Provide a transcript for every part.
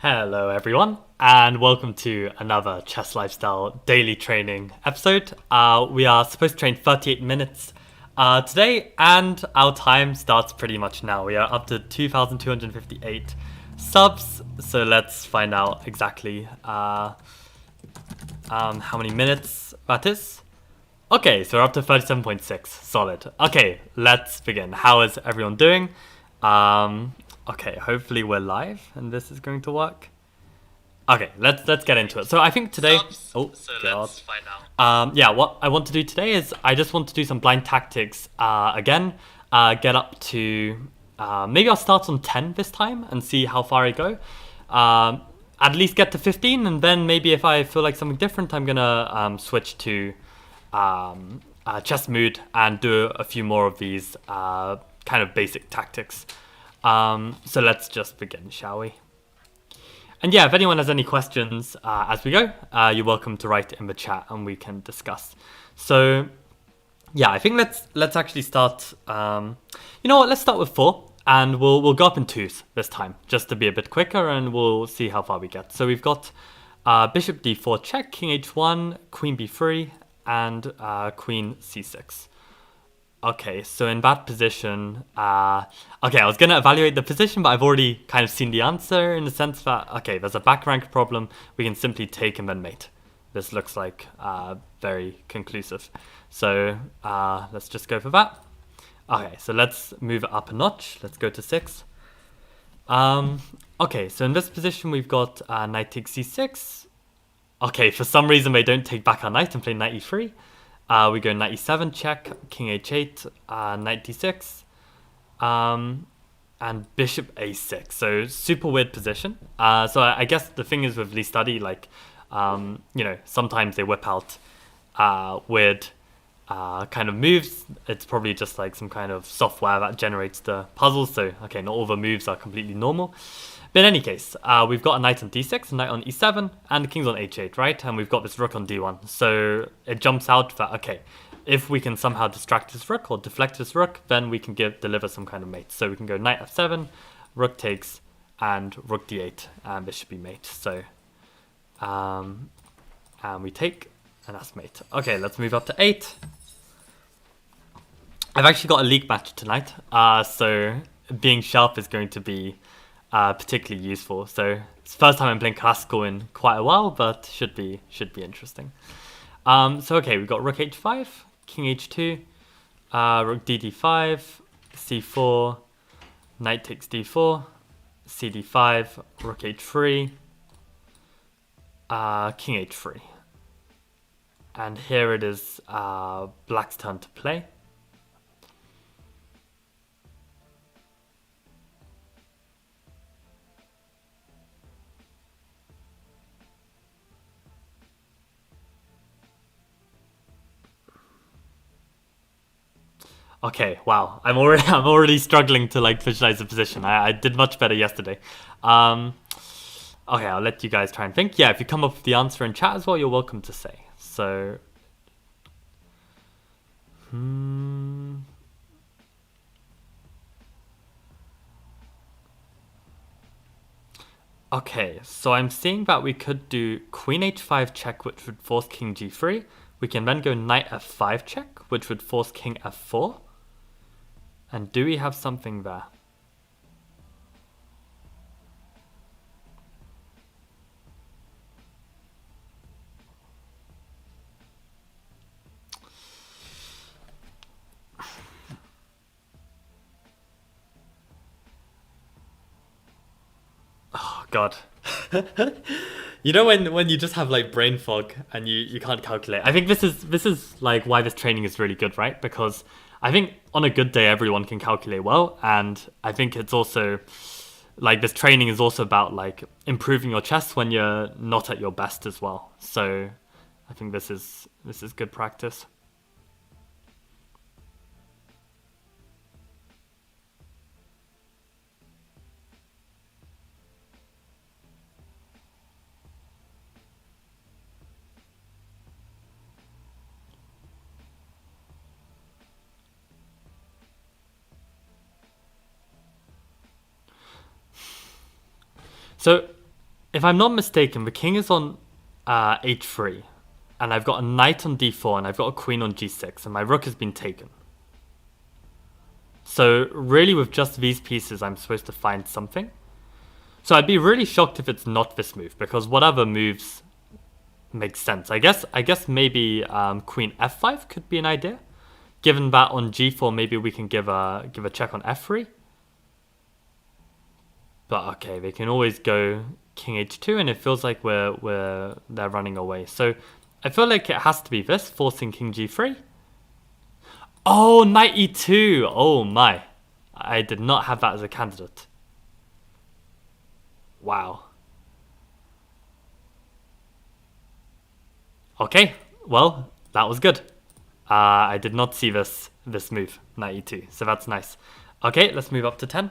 Hello, everyone, and welcome to another Chess Lifestyle daily training episode. We are supposed to train 38 minutes today, and our time starts pretty much now. We are up to 2,258 subs, so let's find out exactly how many minutes that is. Okay, so we're up to 37.6. Solid. Okay, let's begin. How is everyone doing? Okay, hopefully we're live and this is going to work. Okay, let's get into it. So I think today, let's find out. Yeah, what I want to do today is I just want to do some blind tactics again. Get up to maybe I'll start on 10 this time and see how far I go. At least get to 15, and then maybe if I feel like something different, I'm gonna switch to chess mood and do a few more of these kind of basic tactics. So let's just begin, shall we? And yeah, if anyone has any questions as we go, you're welcome to write in the chat and we can discuss. So yeah, I think let's actually start. You know what? Let's start with 4, and we'll go up in 2s this time, just to be a bit quicker, and we'll see how far we get. So we've got bishop d4 check, king h1, queen b3, and queen c6. Okay, so in that position, okay, I was going to evaluate the position, but I've already kind of seen the answer in the sense that, okay, there's a back rank problem. We can simply take and then mate. This looks like very conclusive. So let's just go for that. Okay, so let's move it up a notch. Let's go to 6. Okay, so in this position, we've got knight takes c6. Okay, for some reason, they don't take back our knight and play knight e3. We go knight e7 check, king h8, knight d6, and bishop a6. So super weird position. So I guess the thing is with Lee Study, like, you know, sometimes they whip out weird kind of moves. It's probably just like some kind of software that generates the puzzles. So, okay, not all the moves are completely normal. But in any case, we've got a knight on d6, a knight on e7, and the king's on h8, right? And we've got this rook on d1. So it jumps out that, okay, if we can somehow distract this rook or deflect this rook, then we can deliver some kind of mate. So we can go knight f7, rook takes, and rook d8, and this should be mate. So, and we take, and that's mate. Okay, let's move up to 8. I've actually got a league match tonight, so being sharp is going to be particularly useful. So it's the first time I'm playing classical in quite a while, but should be interesting. So okay, we've got rook h5, king h2, rook dd5, c4, knight takes d4, cd5, rook h3, king h3. And here it is black's turn to play. Okay, wow. I'm already struggling to like visualize the position. I did much better yesterday. Okay, I'll let you guys try and think. Yeah, if you come up with the answer in chat as well, you're welcome to say. So, okay, so I'm seeing that we could do queen h5 check, which would force king g3. We can then go knight f5 check, which would force king f4. And do we have something there? Oh, God. You know when you just have like brain fog and you can't calculate. I think this is like why this training is really good, right? Because I think on a good day everyone can calculate well, and I think it's also like this training is also about like improving your chess when you're not at your best as well. So I think this is good practice. So If I'm not mistaken, the king is on h3, and I've got a knight on d4, and I've got a queen on g6, and my rook has been taken. So really with just these pieces, I'm supposed to find something. So I'd be really shocked if it's not this move, because whatever moves makes sense. I guess maybe queen f5 could be an idea. Given that on g4, maybe we can give a check on f3. But okay, they can always go king h2, and it feels like they're running away. So I feel like it has to be this, forcing king g3. Oh, knight e2. Oh my. I did not have that as a candidate. Wow. Okay, well, that was good. I did not see this move, knight e2, so that's nice. Okay, let's move up to 10.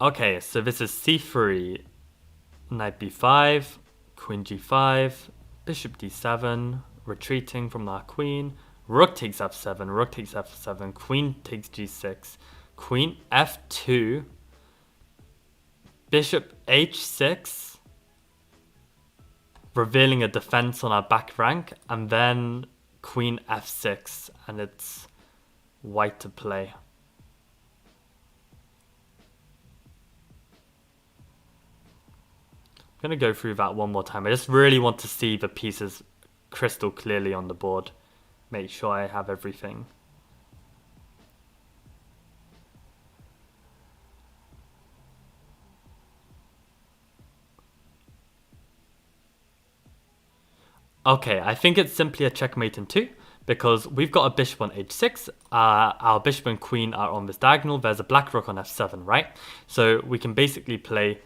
Okay, so this is c3, knight b5, queen g5, bishop d7, retreating from our queen, rook takes f7, rook takes f7, queen takes g6, queen f2, bishop h6, revealing a defense on our back rank, and then queen f6, and it's white to play. I'm going to go through that one more time. I just really want to see the pieces crystal clearly on the board. Make sure I have everything. Okay, I think it's simply a checkmate in 2, because we've got a bishop on h6. Our bishop and queen are on this diagonal. There's a black rook on f7, right? So we can basically play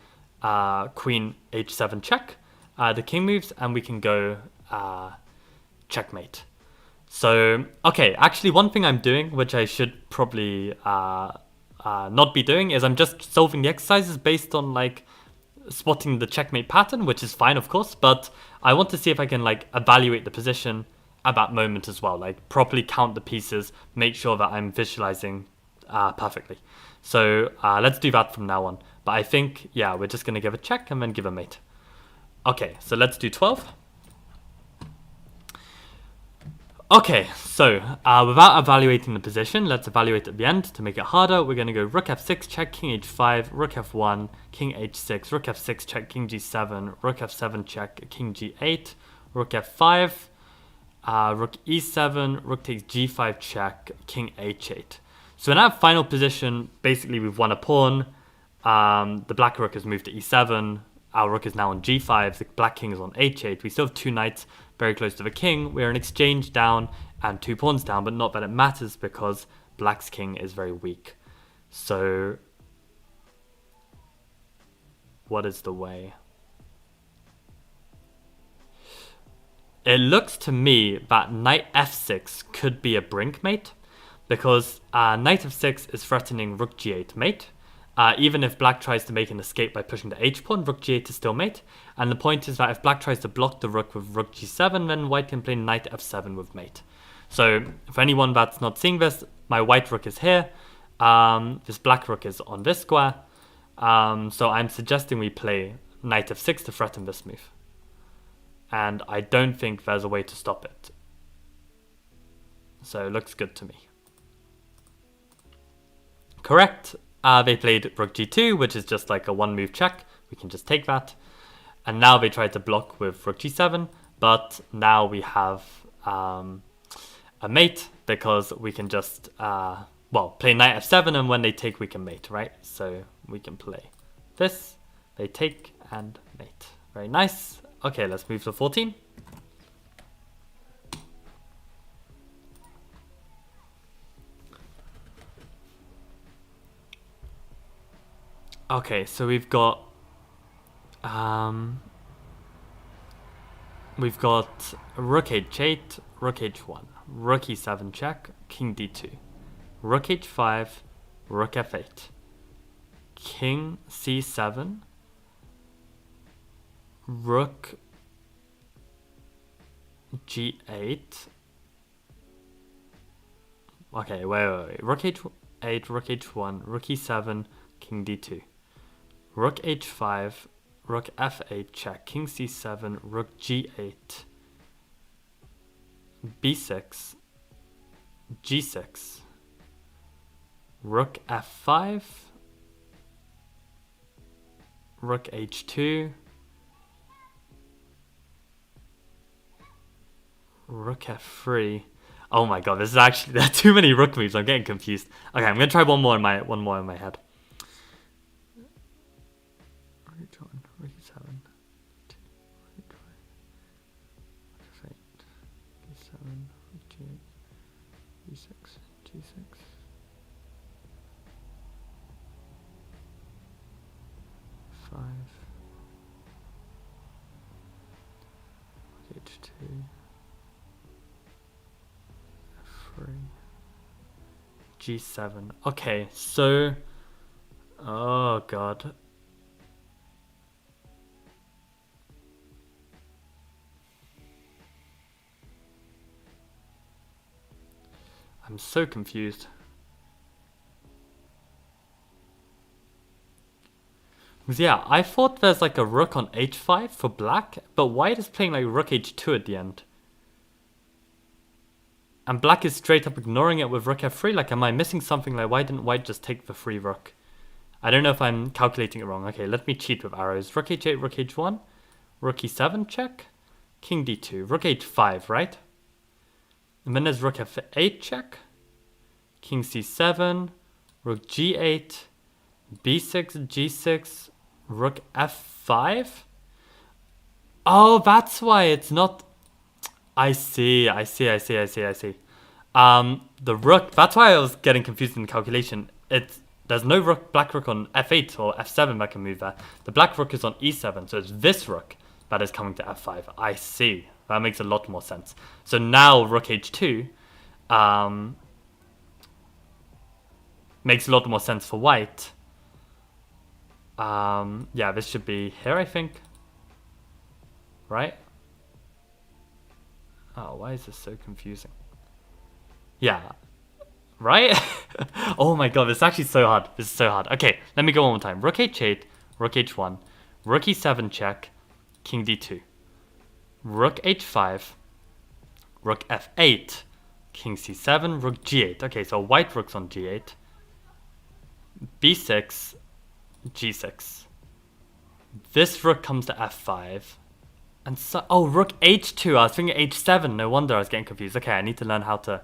queen h7 check. The king moves, and we can go checkmate. So, okay, actually one thing I'm doing, which I should probably not be doing, is I'm just solving the exercises based on like spotting the checkmate pattern, which is fine, of course, but I want to see if I can like evaluate the position at that moment as well, like properly count the pieces, make sure that I'm visualizing perfectly. So let's do that from now on. But I think, yeah, we're just going to give a check and then give a mate. Okay, so let's do 12. Okay, so without evaluating the position, let's evaluate at the end to make it harder. We're going to go rook f6 check, king h5, rook f1, king h6, rook f6 check, king g7, rook f7 check, king g8, rook f5, rook e7, rook takes g5 check, king h8. So in our final position, basically we've won a pawn. The black rook has moved to e7. Our rook is now on g5. The black king is on h8. We still have 2 knights very close to the king. We're an exchange down and 2 pawns down, but not that it matters because black's king is very weak. So what is the way? It looks to me that knight f6 could be a brink mate, because knight f6 is threatening rook g8 mate. Even if black tries to make an escape by pushing the h-pawn, rook g8 is still mate. And the point is that if black tries to block the rook with rook g7, then white can play knight f7 with mate. So for anyone that's not seeing this, my white rook is here. This black rook is on this square. So I'm suggesting we play knight f6 to threaten this move. And I don't think there's a way to stop it. So it looks good to me. Correct. They played rook g2, which is just like a 1-move check. We can just take that. And now they tried to block with rook g7, but now we have a mate, because we can just, play knight f7, and when they take, we can mate, right? So we can play this, they take, and mate. Very nice. Okay, let's move to 14. Okay, so we've got rook h8, rook h1, rook e7 check, king d2, rook h5, rook f8, king c7, rook g8. Okay, wait. Rook h8, rook h1, rook e7, king d2. Rook h5, rook f8 check, king c7, rook g8, b6, g6, rook f5, rook h2, rook f3. Oh my god, this is actually, there are too many rook moves. I'm getting confused. Okay, I'm gonna try one more in my head. Rook e1, rook e7, rook f8, e7, rook g8, e6, g6, f5, rook h2, f3, g7. Okay, so, oh god. I'm so confused. Because yeah, I thought there's like a rook on h5 for black, but white is playing like rook h2 at the end. And black is straight up ignoring it with rook f3. Like, am I missing something? Like, why didn't white just take the free rook? I don't know if I'm calculating it wrong. Okay, let me cheat with arrows. Rook h8, rook h1, rook e7 check, king d2, rook h5, right? And then there's rook f8 check, king c7, rook g8, b6, g6, rook f5. Oh, that's why it's not. I see. The rook. That's why I was getting confused in the calculation. There's no rook, black rook on f8 or f7 that can move there. The black rook is on e7, so it's this rook that is coming to f5. I see. That makes a lot more sense. So now rook h2 makes a lot more sense for white. Yeah, this should be here, I think. Right? Oh, why is this so confusing? Yeah. Right? Oh my god, this is actually so hard. This is so hard. Okay, let me go one more time. Rook h8, rook h1, rook e7 check, king d2. Rook h5, rook f8, king c7, rook g8. Okay, so white rook's on g8. b6, g6. This rook comes to f5. And so, oh, rook h2. I was thinking h7. No wonder I was getting confused. Okay, I need to learn how to,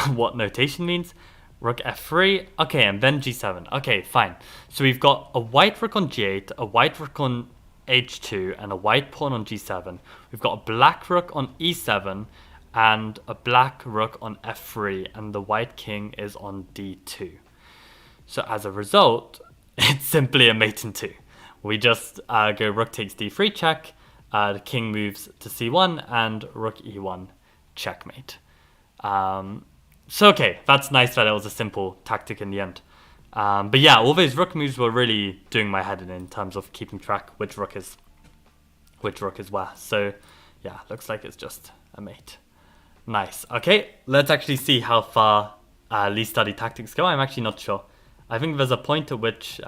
what notation means. Rook f3. Okay, and then g7. Okay, fine. So we've got a white rook on g8, a white rook on h2, and a white pawn on g7. We've got a black rook on e7, and a black rook on f3, and the white king is on d2. So as a result, it's simply a mate in two. We just go rook takes d3 check, the king moves to c1, and rook e1 checkmate. So okay, that's nice that it was a simple tactic in the end. But yeah, all those rook moves were really doing my head in terms of keeping track which rook is where. So yeah, looks like it's just a mate. Nice. Okay, let's actually see how far Lee study tactics go. I'm actually not sure. I think there's a point at which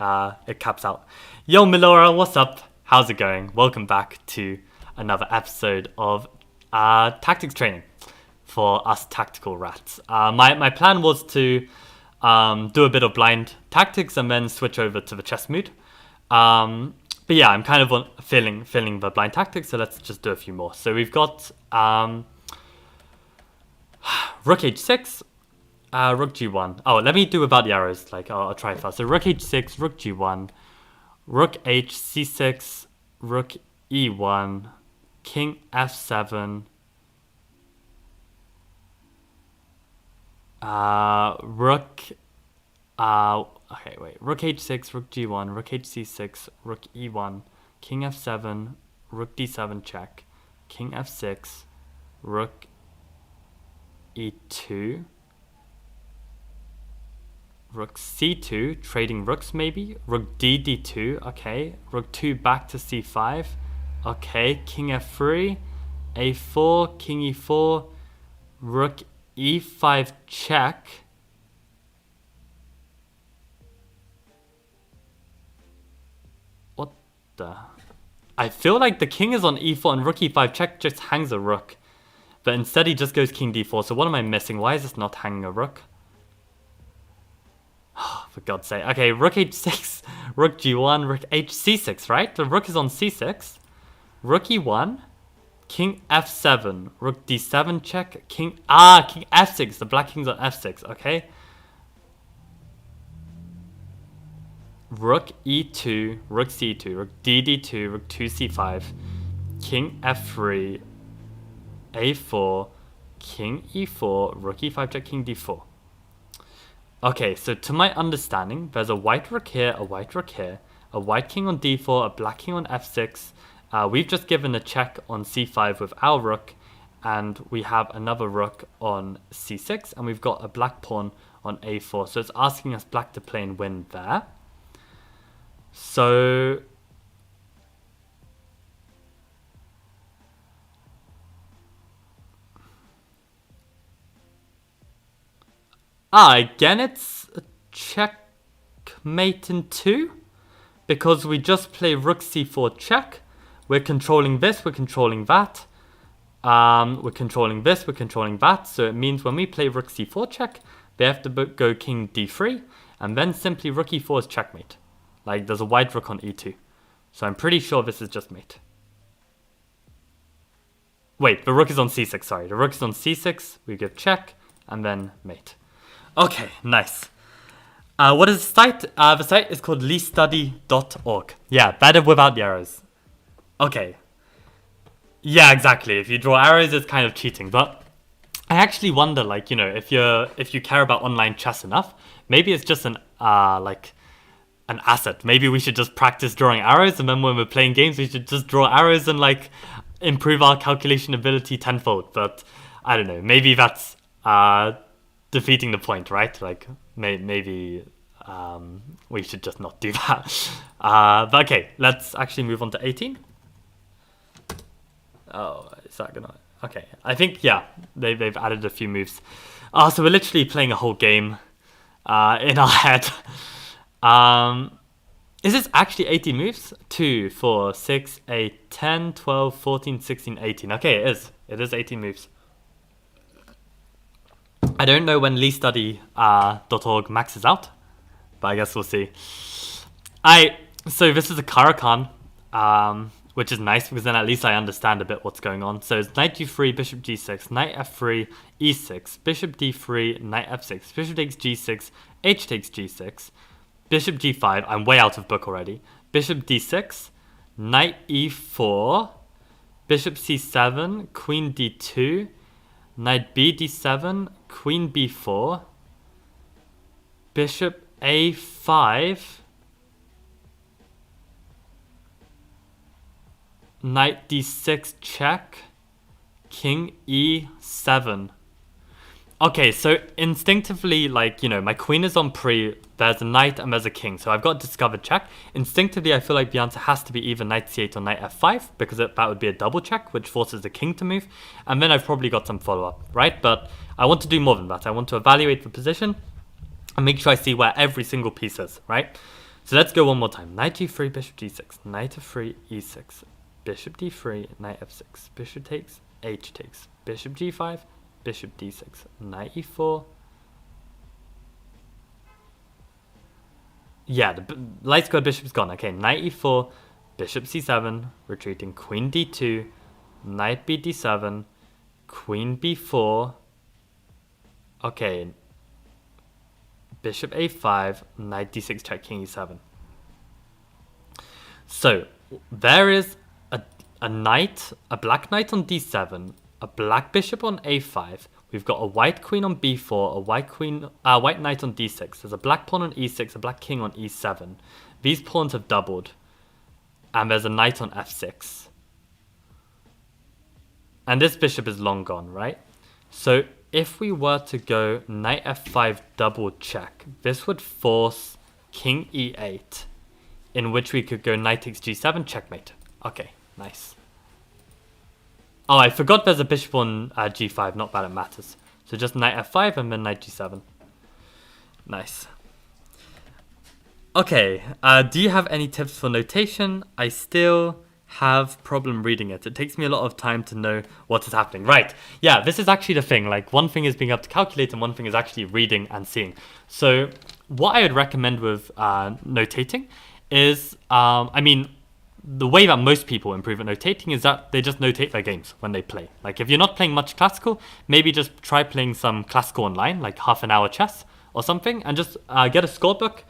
it caps out. Yo, Milora, what's up? How's it going? Welcome back to another episode of tactics training for us tactical rats. My plan was to do a bit of blind tactics and then switch over to the chess mood. But yeah, I'm kind of feeling the blind tactics, so let's just do a few more. So we've got rook h6, rook g1. Oh, let me do without the arrows. Like I'll try first. So rook h6, rook g1, rook h c6, rook e1, king f7, rook okay, wait, rook h6, rook g1, rook h c6, rook e1, king f7, rook d7 check, king f6, rook e2, rook c2, trading rooks maybe, rook d2, okay, rook 2 back to c5, okay, king f3, a4, king e4, rook e5 check, I feel like the king is on e4 and rook e5 check just hangs a rook. But instead he just goes king d4. So what am I missing? Why is this not hanging a rook? Oh, for God's sake. Okay, rook h6, rook g1, rook c6, right? The rook is on c6. Rook e1, king f7, rook d7 check, king f6. The black king's on f6, okay? Rook e2, rook c2, rook dd2, rook 2c5, king f3, a4, king e4, rook e5 check, king d4. Okay, so to my understanding, there's a white rook here, a white rook here, a white king on d4, a black king on f6. We've just given a check on c5 with our rook, and we have another rook on c6, and we've got a black pawn on a4. So it's asking us black to play and win there. So again, it's a checkmate in 2, because we just play rook c4 check. We're controlling this, we're controlling that. We're controlling this, we're controlling that. So it means when we play rook c4 check, they have to go king d3, and then simply rook e4 is checkmate. Like, there's a white rook on e2. So I'm pretty sure this is just mate. Wait, the rook is on c6, sorry. The rook is on c6, we give check, and then mate. Okay, nice. What is the site? The site is called leestudy.org. Yeah, better without the arrows. Okay. Yeah, exactly. If you draw arrows, it's kind of cheating. But I actually wonder, like, you know, if you care about online chess enough, maybe it's just an asset. Maybe we should just practice drawing arrows, and then when we're playing games, we should just draw arrows and like improve our calculation ability tenfold. But I don't know. Maybe that's defeating the point, right? Like maybe we should just not do that. But okay, let's actually move on to 18. Oh, is that gonna... Okay, I think, yeah, they've added a few moves. So we're literally playing a whole game in our head. Is this actually 18 moves? 2, 4, 6, 8, 10, 12, 14, 16, 18. Okay, it is. It is 18 moves. I don't know when leestudy.org maxes out, but I guess we'll see. So this is a Caro-Kann, which is nice because then at least I understand a bit what's going on. So it's knight g3, bishop g6, knight f3, e6, bishop d3, knight f6, bishop takes g6, h takes g6, bishop g5, I'm way out of book already, bishop d6, knight e4, bishop c7, queen d2, knight b d7, queen b4, bishop a5, knight d6 check, king e7. Okay, so instinctively, like, you know, my queen is on pre, there's a knight and there's a king, so I've got discovered check. Instinctively, I feel like the answer has to be either knight c8 or knight f5, because that would be a double check, which forces the king to move, and then I've probably got some follow-up, right? But I want to do more than that. I want to evaluate the position and make sure I see where every single piece is, right? So let's go one more time. Knight g3, bishop g6, knight f3, e6, bishop d3, knight f6, bishop takes, h takes, bishop g5, bishop d6, knight e4. Yeah, the light square bishop is gone. Okay, knight e4, bishop c7, retreating, queen d2, knight b d7, queen b4. Okay, bishop a5, knight d6 check, king e7. So there is a knight, a black knight on d7, a black bishop on a5. We've got a white queen on b4, a white knight on d6. There's a black pawn on e6, a black king on e7. These pawns have doubled, and there's a knight on f6. And this bishop is long gone, right? So if we were to go knight f5 double check, this would force king e8, in which we could go knight takes g7, checkmate. Okay, nice. Oh, I forgot there's a bishop on g5, not that it matters. So just knight f5 and then knight g7. Nice. Okay, do you have any tips for notation? I still have problem reading it. It takes me a lot of time to know what is happening. Right, yeah, this is actually the thing. Like, one thing is being able to calculate and one thing is actually reading and seeing. So what I would recommend with notating is, I mean, the way that most people improve at notating is that they just notate their games when they play. Like, if you're not playing much classical, maybe just try playing some classical online, like half an hour chess or something, and just get a scorebook.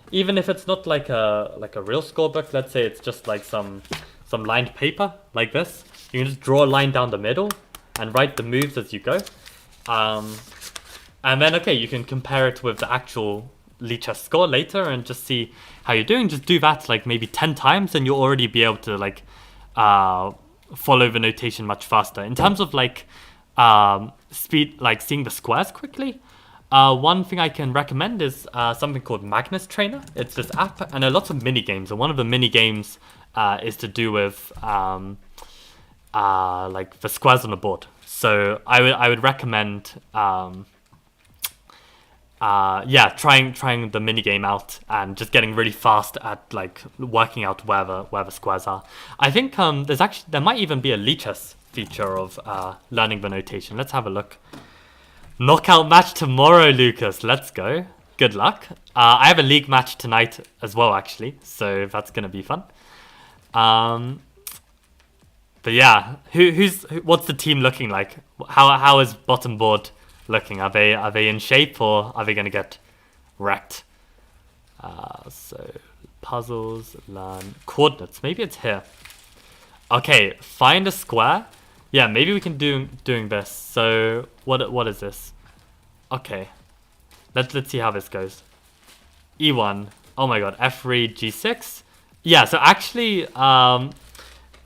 Even if it's not like a real scorebook, let's say it's just like some lined paper like this. You can just draw a line down the middle and write the moves as you go. And then, okay, you can compare it with the actual Lichess score later and just see how you're doing. Just do that like maybe 10 times and you'll already be able to like follow the notation much faster. In terms of like speed, like seeing the squares quickly, one thing I can recommend is something called Magnus Trainer. It's this app and there are lots of mini games, and one of the mini games is to do with like the squares on the board. So I would recommend trying the mini game out and just getting really fast at like working out where the squares are. I think there might even be a Lichess feature of learning the notation. Let's have a look. Knockout match tomorrow, Lucas. Let's go. Good luck. I have a league match tonight as well, actually, so that's gonna be fun. But yeah, what's the team looking like? How is bottom board looking? Are they in shape or are they gonna get wrecked? So puzzles, learn coordinates. Maybe it's here. Okay, find a square. Yeah, maybe we can doing this. So what is this? Okay, let's see how this goes. E1. Oh my god, F3, G6. Yeah, so actually,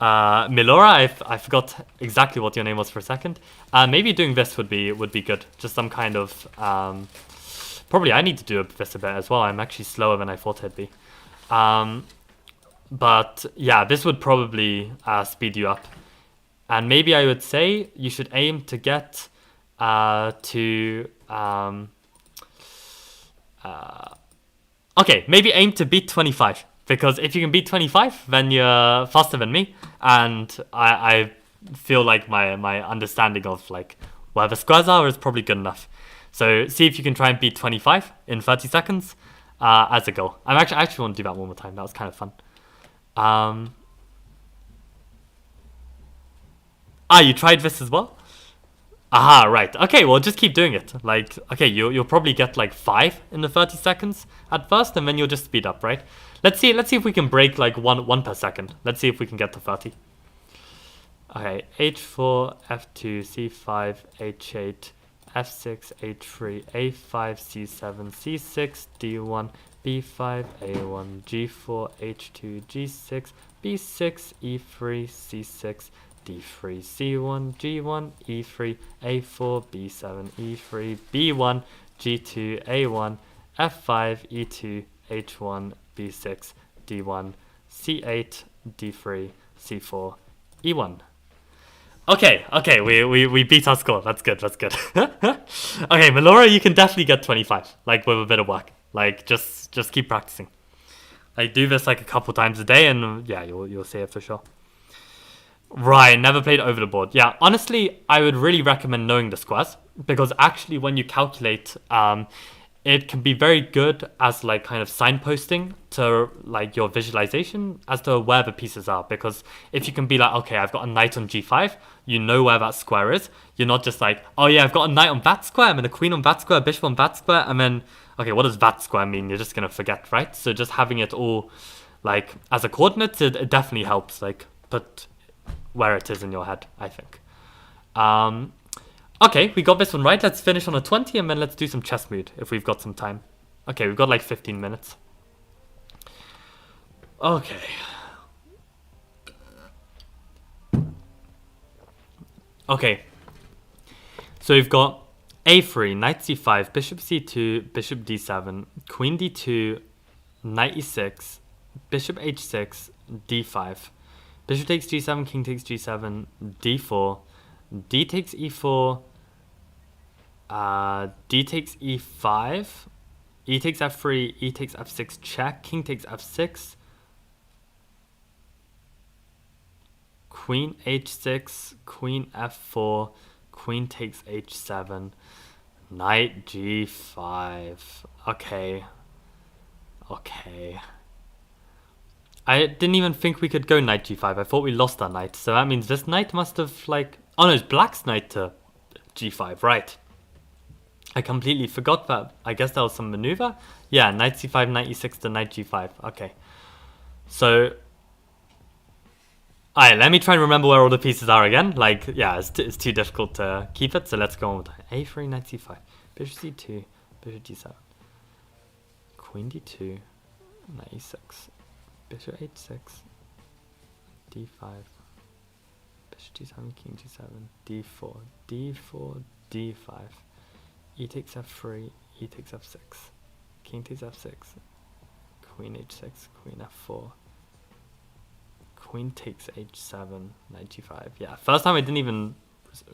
Milora, I forgot exactly what your name was for a second. Maybe doing this would be good. Just some kind of probably I need to do this a bit as well. I'm actually slower than I thought I'd be. But yeah, this would probably speed you up. And maybe I would say you should aim to get to okay, maybe aim to beat 25, because if you can beat 25, then you're faster than me, and I feel like my understanding of like where the squares are is probably good enough. So see if you can try and beat 25 in 30 seconds as a goal. I actually want to do that one more time. That was kind of fun. You tried this as well? Aha, right. Okay, well, just keep doing it. Like, okay, you'll probably get like 5 in the 30 seconds at first, and then you'll just speed up, right? Let's see if we can break like one per second. Let's see if we can get to 30. Okay, H4, F2, C5, H8, F6, H3, A5, C7, C6, D1, B5, A1, G4, H2, G6, B6, E3, C6, D3, C1, G1, E3, A4, B7, E3, B1, G2, A1, F5, E2, H1, B6, D1, C8, D3, C4, E1. Okay, we beat our score. That's good. Okay, Milora, you can definitely get 25, like with a bit of work. Like just keep practicing. Like do this like a couple times a day, and yeah, you'll see it for sure. Right, never played over the board. Yeah, honestly, I would really recommend knowing the squares, because actually when you calculate, it can be very good as like kind of signposting to like your visualization as to where the pieces are. Because if you can be like, okay, I've got a knight on G5, you know where that square is. You're not just like, oh yeah, I've got a knight on that square, and then a queen on that square, a bishop on that square, and then, okay, what does that square mean? You're just going to forget, right? So just having it all like as a coordinate, it definitely helps like put where it is in your head, I think. Okay, we got this one right. Let's finish on a 20 and then let's do some chess mood if we've got some time. Okay, we've got like 15 minutes. Okay. Okay. So we've got A3, knight C5, bishop C2, bishop D7, queen D2, knight E6, bishop H6, D5. Bishop takes G7, king takes G7, D4, D takes E4, D takes E5, E takes f3, e takes f6 check, king takes f6, queen h6, queen f4, queen takes h7, knight g5. Okay. Okay. I didn't even think we could go knight g5. I thought we lost that knight. So that means this knight must have like... Oh no, it's black's knight to g5, right. I completely forgot that. I guess that was some maneuver. Yeah, knight c5, knight e6 to knight g5. Okay. So... Alright, let me try and remember where all the pieces are again. Like, yeah, it's too difficult to keep it. So let's go on with that. a3, knight c5, bishop c2, bishop g7, queen d2, knight e6, bishop h6, d5, bishop g7, king g7, d4, d4, d5, e takes f3, e takes f6, king takes f6, queen h6, queen f4, queen takes h7, knight g5. Yeah, first time I didn't even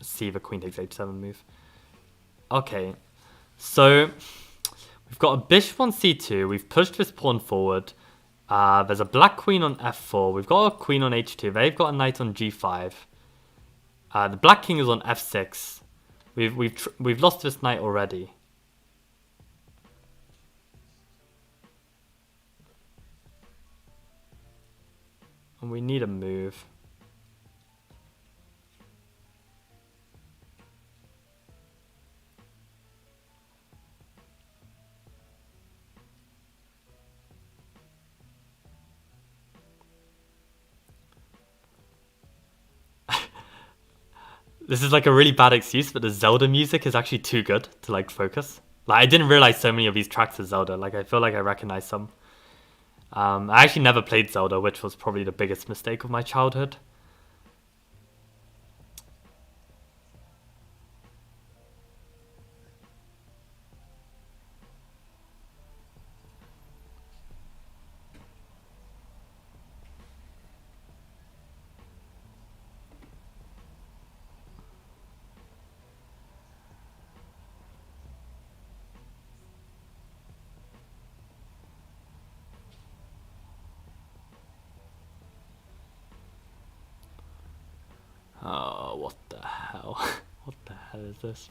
see the queen takes h7 move. Okay, so we've got a bishop on c2, we've pushed this pawn forward. There's a black queen on f4, we've got a queen on h2, they've got a knight on g5. The black king is on f6. We've lost this knight already. And we need a move. This is like a really bad excuse, but the Zelda music is actually too good to like focus. Like I didn't realize so many of these tracks are Zelda. Like I feel like I recognize some. I actually never played Zelda, which was probably the biggest mistake of my childhood. Oh, what the hell? What the hell is this?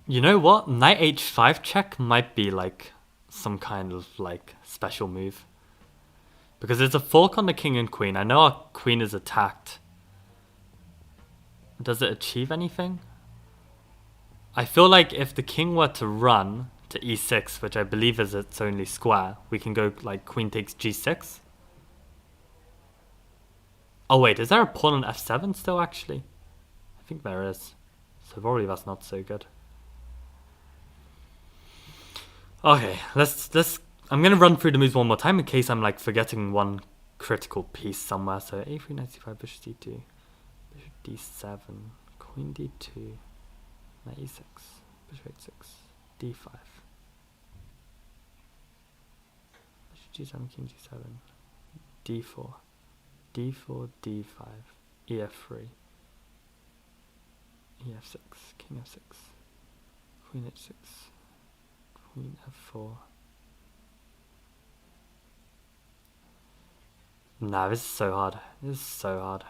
You know what? Knight h5 check might be like some kind of like special move. Because there's a fork on the king and queen. I know our queen is attacked. Does it achieve anything? I feel like if the king were to run to e6, which I believe is its only square, we can go like queen takes g6. Oh wait, is there a pawn on f7 still actually? I think there is. So probably that's not so good. Okay, let's I'm gonna run through the moves one more time in case I'm like forgetting one critical piece somewhere. So a3, knight c5, bishop d2, bishop d7, queen d2, knight e6, bishop h6, d5, bishop g7, king g7, d4, d4, d5, ef3, ef6, king f6, queen h6, queen f4. Nah, this is so hard. This is so hard.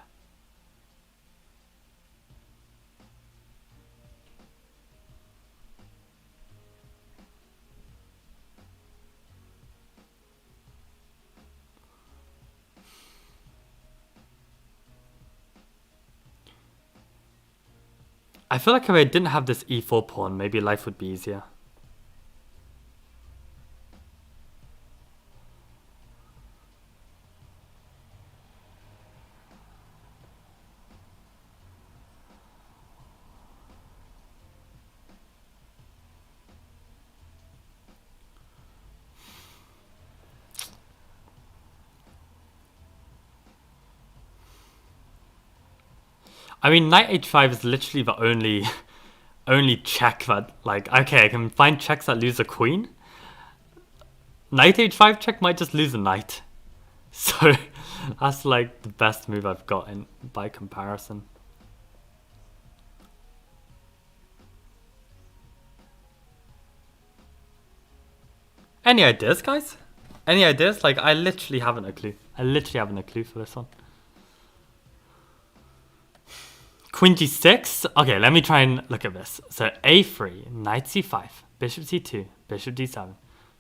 I feel like if I didn't have this e4 pawn, maybe life would be easier. I mean, knight h5 is literally the only check that, like, okay, I can find checks that lose a queen. knight h5 check might just lose a knight. So that's like the best move I've gotten by comparison. Any ideas, guys? Any ideas? Like, I literally haven't a clue. I literally haven't a clue for this one. Queen g6. Okay, let me try and look at this. So a3, knight c5, bishop c2, bishop d7,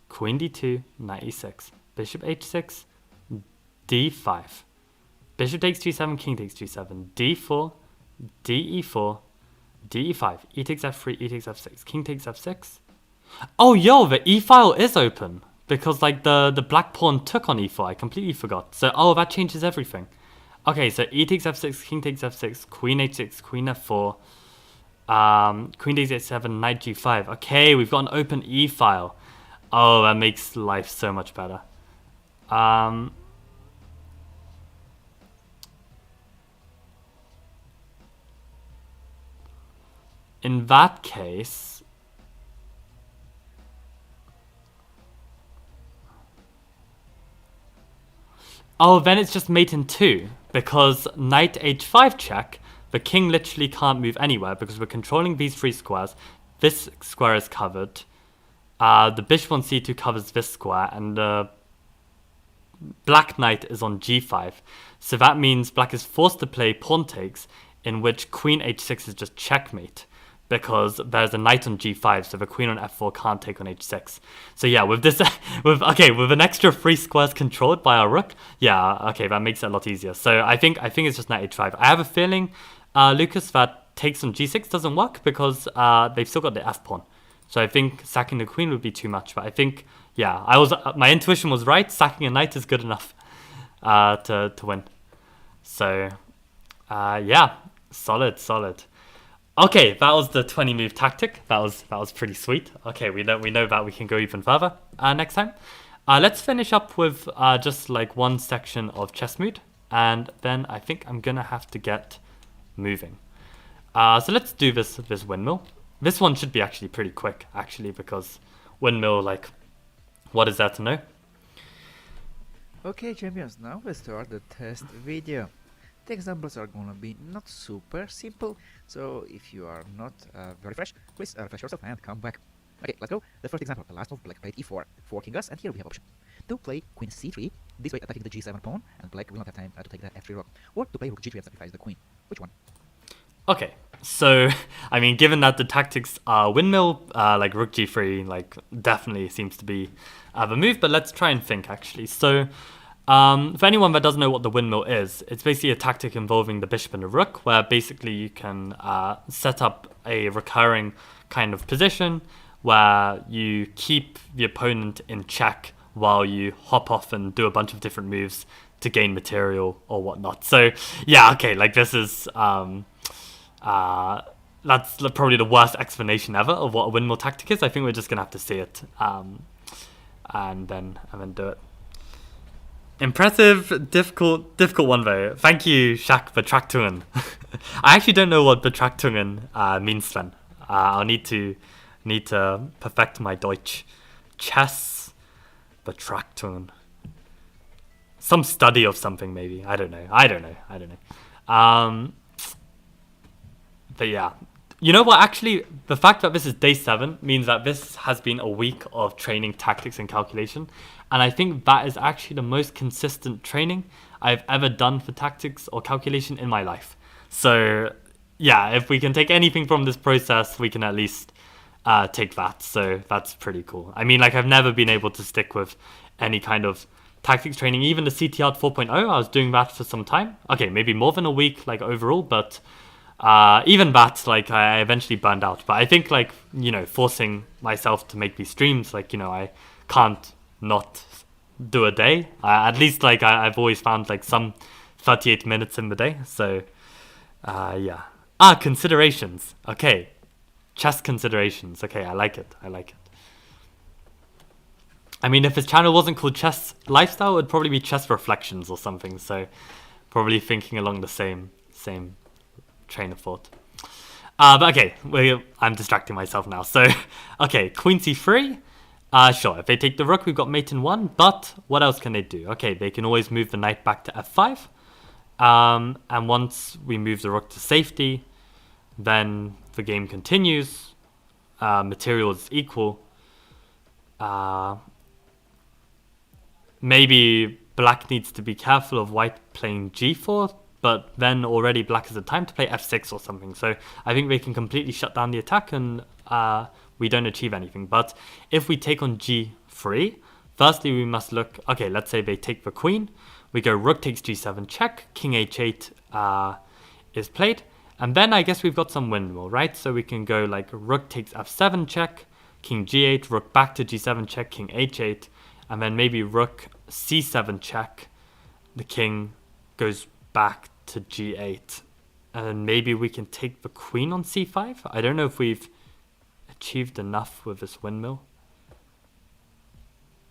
queen d2, knight e6, bishop h6, d5, bishop takes g7, king takes g7, d4, de4, de5, e takes f3, e takes f6, king takes f6. Oh, yo, the e file is open because like the black pawn took on e4. I completely forgot. So, oh, that changes everything. Okay, so e takes f6, king takes f6, queen h6, queen f4, queen takes h7, knight g5. Okay, we've got an open e file. Oh, that makes life so much better. In that case, oh, then it's just mate in 2, because knight h5 check, the king literally can't move anywhere because we're controlling these 3 squares. This square is covered. The bishop on c2 covers this square, and the black knight is on g5. So that means black is forced to play pawn takes, in which queen h6 is just checkmate, because there's a knight on g5, so the queen on f4 can't take on h6. So yeah, with this, with an extra 3 squares controlled by our rook, yeah, okay, that makes it a lot easier. So I think it's just knight h5. I have a feeling, Lucas, that takes on g6 doesn't work because they've still got the f pawn. So I think sacking the queen would be too much. But I think, yeah, my intuition was right. Sacking a knight is good enough to win. So yeah, solid. Okay, that was the 20 move tactic. That was pretty sweet. Okay, we know that we can go even further next time. Let's finish up with just like one section of chess mood, and then I think I'm gonna have to get moving. So let's do this windmill. This one should be actually pretty quick, actually, because windmill, like, what is there to know? Okay, champions, now we start the test video. The examples are gonna be not super simple, so if you are not very fresh, please refresh yourself and come back. Okay, let's go. The first example, the last move, black played e4, forking us, and here we have option to play queen c3, this way attacking the g7 pawn, and black will not have time to take the f3 rook, or to play rook g3 and sacrifice the queen. Which one? Okay, so, I mean, given that the tactics are windmill, like rook g3, like, definitely seems to be the move, but let's try and think, actually. So, for anyone that doesn't know what the windmill is, it's basically a tactic involving the bishop and the rook, where basically you can set up a recurring kind of position where you keep the opponent in check while you hop off and do a bunch of different moves to gain material or whatnot. So, yeah, okay, like this is... that's probably the worst explanation ever of what a windmill tactic is. I think we're just gonna have to see it and then do it. Impressive, difficult one though. Thank you, Shaq Betrachtungen. I actually don't know what Betrachtungen means then. I'll need to perfect my Deutsch. Chess Betrachtungen. Some study of something maybe. I don't know. But yeah, you know what, actually, the fact that this is day 7 means that this has been a week of training tactics and calculation. And I think that is actually the most consistent training I've ever done for tactics or calculation in my life. So yeah, if we can take anything from this process, we can at least take that. So that's pretty cool. I mean, like, I've never been able to stick with any kind of tactics training. Even the CTR 4.0, I was doing that for some time. Okay, maybe more than a week, like, overall, but... even that, like, I eventually burned out. But I think, like, you know, forcing myself to make these streams, like, you know, I can't not do a day. At least, like, I've always found, like, some 38 minutes in the day. So, yeah. Considerations. Okay. Chess considerations. Okay, I like it. I mean, if his channel wasn't called Chess Lifestyle, it would probably be Chess Reflections or something. So, probably thinking along the same train of thought. But okay, I'm distracting myself now. So, okay, queen c3. Sure, if they take the rook, we've got mate in 1, but what else can they do? Okay, they can always move the knight back to f5, and once we move the rook to safety, then the game continues, material is equal. Maybe black needs to be careful of white playing g4, but then already black has the time to play f6 or something, so I think they can completely shut down the attack and we don't achieve anything. But if we take on g3, firstly we must look, okay, let's say they take the queen, we go rook takes g7 check, king h8 is played, and then I guess we've got some windmill, right? So we can go like rook takes f7 check, king g8, rook back to g7 check, king h8, and then maybe rook c7 check, the king goes back to g8, and then maybe we can take the queen on c5. I don't know if we've achieved enough with this windmill.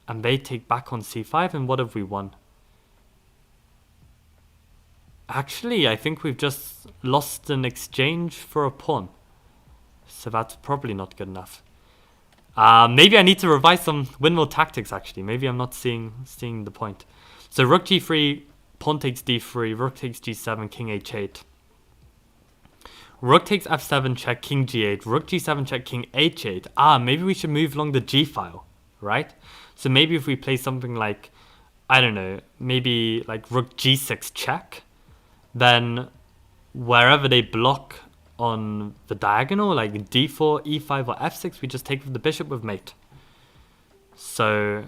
And they take back on c5, and what have we won? Actually, I think we've just lost an exchange for a pawn. So that's probably not good enough. Maybe I need to revise some windmill tactics, actually. Maybe I'm not seeing the point. So rook g3, pawn takes d3, rook takes g7, king h8. Rook takes f7 check, king g8, rook g7 check, king h8. Maybe we should move along the g file, right? So maybe if we play something like, I don't know, maybe like rook g6 check, then wherever they block on the diagonal, like d4, e5, or f6, we just take the bishop with mate. So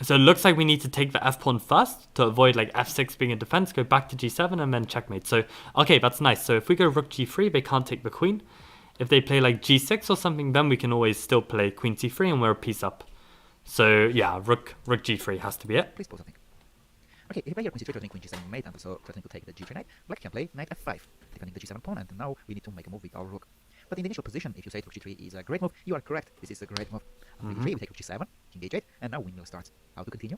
it looks like we need to take the f-pawn first to avoid like f6 being a defense, go back to g7 and then checkmate. So, okay, that's nice. So if we go rook g3, they can't take the queen. If they play like g6 or something, then we can always still play queen c3 and we're a piece up. So yeah, rook g3 has to be it. Please pause something. Okay, if you play your queen c3 threatening queen g7 mate and also threatening to take the g3 knight, black can play knight f5, defending the g7 pawn, and now we need to make a move with our rook. But in the initial position, if you say rook g3 is a great move, you are correct. This is a great move. After g3, we take rook g7, king h8, and now windmill starts. How to continue?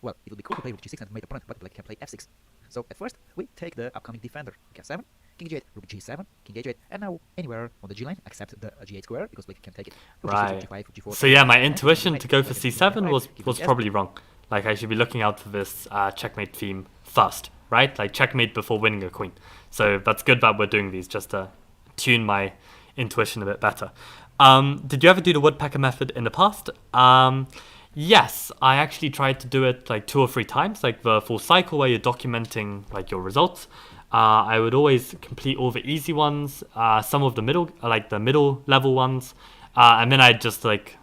Well, it would be cool to play rook g6 and mate opponent, but black can play f6. So at first, we take the upcoming defender, f7, king g8, rook g7, king h8, and now anywhere on the g line except the g8 square, because black can take it. Rook right. G6, rook g5, rook g4, so yeah, my intuition to go for c7 was probably wrong. Like I should be looking out for this checkmate theme first, right? Like checkmate before winning a queen. So that's good that we're doing these just to tune my intuition a bit better. Did you ever do the woodpecker method in the past? Yes, I actually tried to do it like 2 or 3 times, like the full cycle where you're documenting like your results. I would always complete all the easy ones, some of the middle level ones, and then I'd just like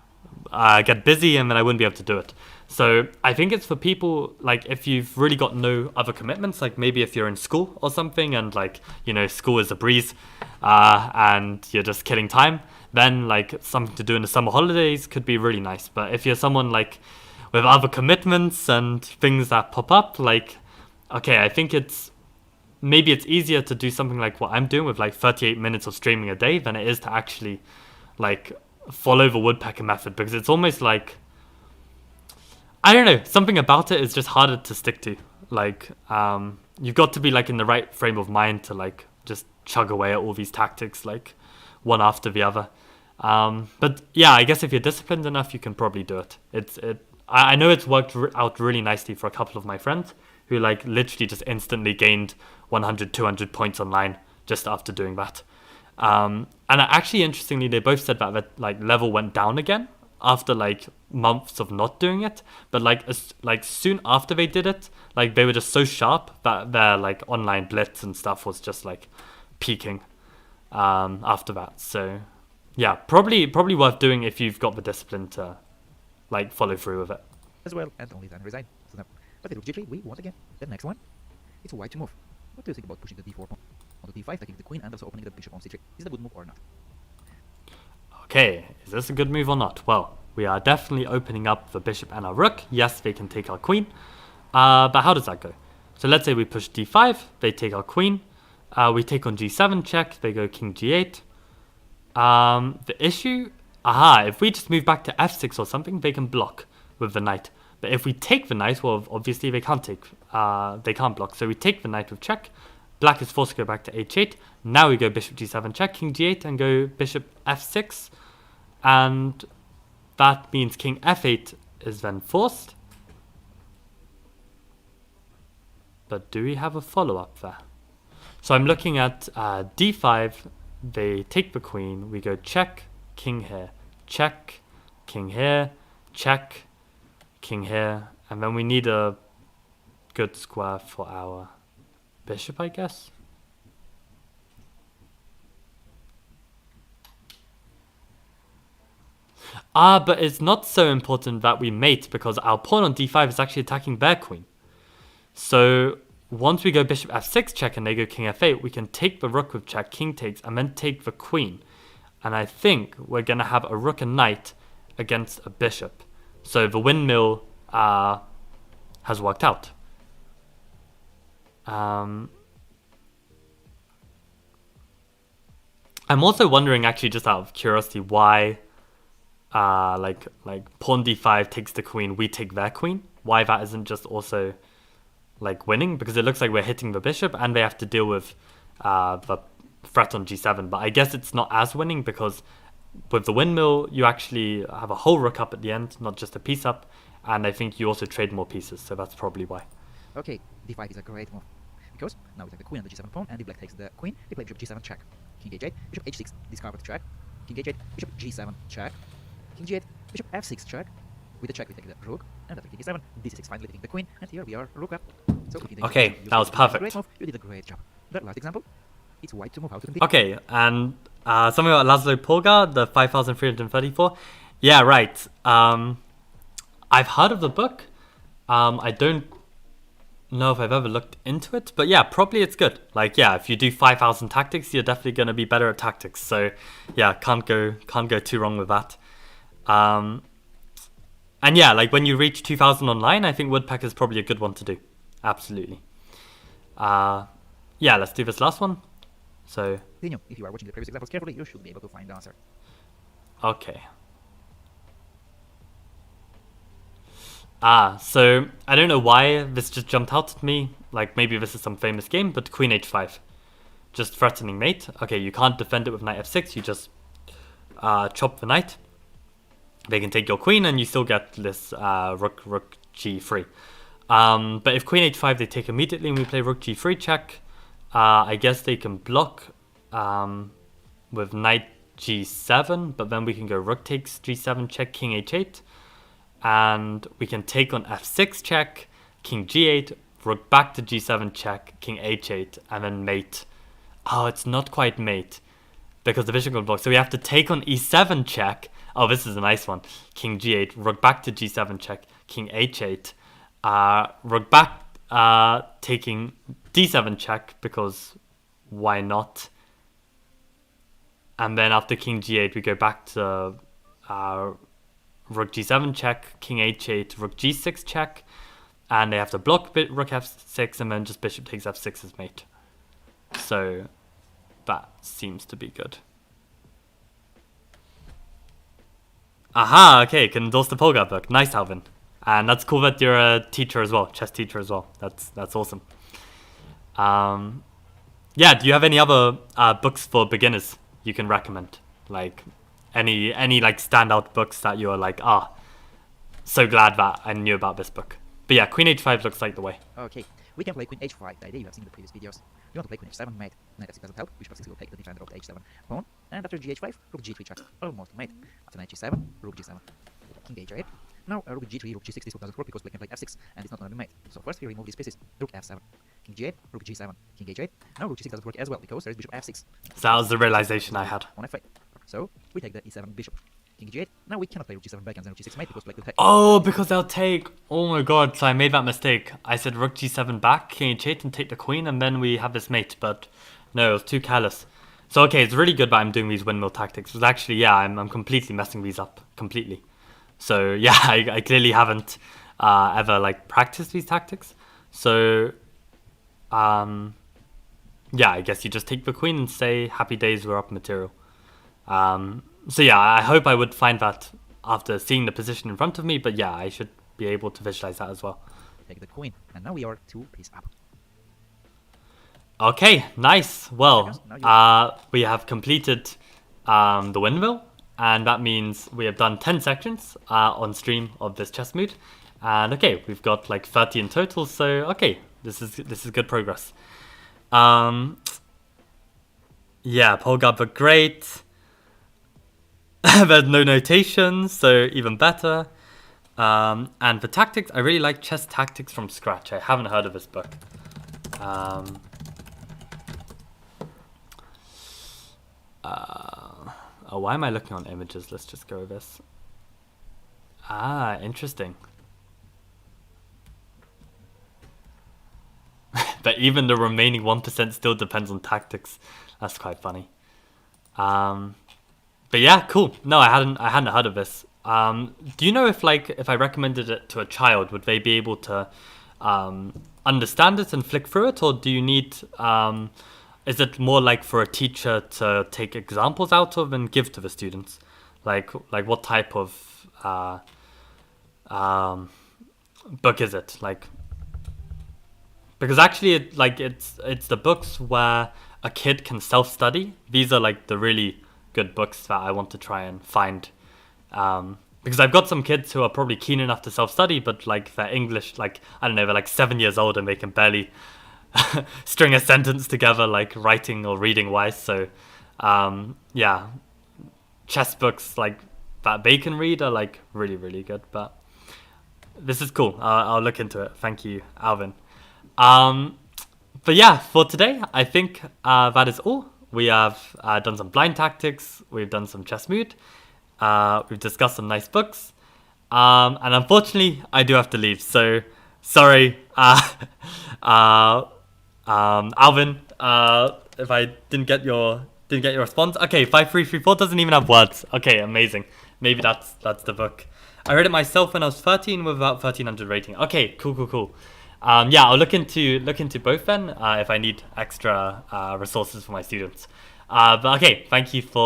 get busy and then I wouldn't be able to do it. So I think it's for people, like if you've really got no other commitments, like maybe if you're in school or something and like, you know, school is a breeze and you're just killing time, then like something to do in the summer holidays could be really nice. But if you're someone like with other commitments and things that pop up, like, okay, I think maybe it's easier to do something like what I'm doing with like 38 minutes of streaming a day than it is to actually like follow the woodpecker method, because it's almost like, I don't know, something about it is just harder to stick to. Like, you've got to be like in the right frame of mind to like just chug away at all these tactics, like one after the other. But yeah, I guess if you're disciplined enough, you can probably do it. I know it's worked out really nicely for a couple of my friends who like literally just instantly gained 100, 200 points online just after doing that. And actually, interestingly, they both said that like level went down again after like months of not doing it, but like soon after they did it, like they were just so sharp that their like online blitz and stuff was just like peaking after that. So yeah, probably worth doing if you've got the discipline to like follow through with it as well, and only then resign. So now, but the rook g3, we want again. The next one, it's a white to move. What do you think about pushing the d4 pawn on the d5, taking the queen, and also opening the bishop on c3? Is it a good move or not? Okay, is this a good move or not? Well, we are definitely opening up the bishop and our rook. Yes, they can take our queen. But how does that go? So let's say we push d5, they take our queen. We take on g7 check, they go king g8. The issue, if we just move back to f6 or something, they can block with the knight. But if we take the knight, well, obviously they can't block. So we take the knight with check, black is forced to go back to h8. Now we go bishop g7 check, king g8, and go bishop f6. And that means king f8 is then forced. But do we have a follow-up there? So I'm looking at d5. They take the queen. We go check, king here, check, king here, check, king here. And then we need a good square for our bishop, I guess. But it's not so important that we mate because our pawn on d5 is actually attacking their queen. So once we go bishop f6 check and they go king f8, we can take the rook with check, king takes, and then take the queen. And I think we're going to have a rook and knight against a bishop. So the windmill has worked out. I'm also wondering, actually, just out of curiosity, why like pawn d5 takes the queen, we take their queen. Why that isn't just also like winning, because it looks like we're hitting the bishop and they have to deal with the threat on g7. But I guess it's not as winning because with the windmill you actually have a whole rook up at the end, not just a piece up, and I think you also trade more pieces, so that's probably why. Okay, d5 is a great move because now we take the queen on the g7 pawn and the black takes the queen. They play bishop g7 check, king h8, bishop h6 discard with check, king h8, bishop g7 check, king g8, bishop f6 check. With the check we take the rook, and after king e7, this is finally taking the queen, and here we are rook up. So okay, that was perfect. Great move. You did a great job. The last example, it's white to move out to continue. Okay, and something about Laszlo Polgar, the 5334. Yeah, right. I've heard of the book. I don't know if I've ever looked into it, but yeah, probably it's good. Like, yeah, if you do 5,000 tactics, you're definitely going to be better at tactics. So yeah, can't go too wrong with that. And yeah, like when you reach 2,000 online, I think Woodpecker is probably a good one to do. Absolutely. Yeah, let's do this last one. So Continue. If you are watching the previous examples carefully, you should be able to find the answer. okay. So I don't know why this just jumped out at me. Like maybe this is some famous game, but queen h5. Just threatening mate. Okay, you can't defend it with knight f6. You just chop the knight. They can take your queen and you still get this rook g3. But if queen h5 they take immediately and we play rook g3 check, I guess they can block with knight g7, but then we can go rook takes g7 check, king h8, and we can take on f6 check, king g8, rook back to g7 check, king h8, and then mate. Oh, it's not quite mate because the bishop got blocked, so we have to take on e7 check. Oh, this is a nice one. King g8, rook back to g7 check, king h8, rook back, taking d7 check because why not? And then after king g8, we go back to rook g7 check, king h8, rook g6 check, and they have to block rook f6, and then just bishop takes f6 as mate. So that seems to be good. Aha, okay, can endorse the Polgar book. Nice, Alvin. And that's cool that you're a teacher as well, chess teacher as well. That's awesome. Yeah, do you have any other books for beginners you can recommend? Like any like standout books that you're like, so glad that I knew about this book. But yeah, queen h5 looks like the way. Okay, we can play queen h5. The idea you have seen in the previous videos. You want to play queen h7 mate. Knight f6 doesn't help. Bishop f6 will take the defender of the h7 pawn. And after g h5, rook g3 check. Almost mate. After knight g7, rook g7. King h8. Now rook g3, rook g6. This one doesn't work because black can play f6 and it's not going to be mate. So first we remove these pieces. Rook f7. King g8, rook g7, king h8. Now rook g6 doesn't work as well because there is bishop f6. So that was the realization I had. On f8. So we take the e7 bishop. King g8. Now we cannot play rook g7 backhands and rook g6 mate because black will take. Oh, because they'll take. Oh my god! So I made that mistake. I said rook g7 back, king h8, and take the queen, and then we have this mate. But no, it was too careless. So okay, it's really good that I'm doing these windmill tactics. But actually, yeah, I'm completely messing these up completely. So yeah, I clearly haven't ever like practiced these tactics. So yeah, I guess you just take the queen and say happy days, we're up material. So yeah, I hope I would find that after seeing the position in front of me, but yeah, I should be able to visualize that as well. Take the queen, and now we are 2 piece up. Okay, nice. Well, Now we have completed the windmill, and that means we have done 10 sections on stream of this chess mood. And okay, we've got like 30 in total, so okay, this is good progress. Yeah, Polgar book great. There's no notations, so even better. And for tactics, I really like Chess Tactics from Scratch. I haven't heard of this book. Oh, why am I looking on images? Let's just go with this. Ah, interesting. But even the remaining 1% still depends on tactics. That's quite funny. But yeah, cool. No, I hadn't heard of this. Do you know if I recommended it to a child, would they be able to understand it and flick through it, or do you need is it more like for a teacher to take examples out of and give to the students? Like what type of book is it? Like, because actually it's the books where a kid can self-study. These are like the really good books that I want to try and find. Because I've got some kids who are probably keen enough to self-study, but like their English, like, I don't know, they're like 7 years old and they can barely string a sentence together, like writing or reading wise. So yeah, chess books like that they can read are like really, really good. But this is cool. I'll look into it. Thank you, Alvin. But yeah, for today, I think that is all. We have done some blind tactics. We've done some chess mood. We've discussed some nice books. And unfortunately, I do have to leave. So sorry, Alvin, if I didn't get your response. Okay, 5334 doesn't even have words. Okay, amazing. Maybe that's the book. I read it myself when I was 13 with about 1300 rating. Okay, cool. Yeah, I'll look into both then if I need extra resources for my students. But okay, thank you for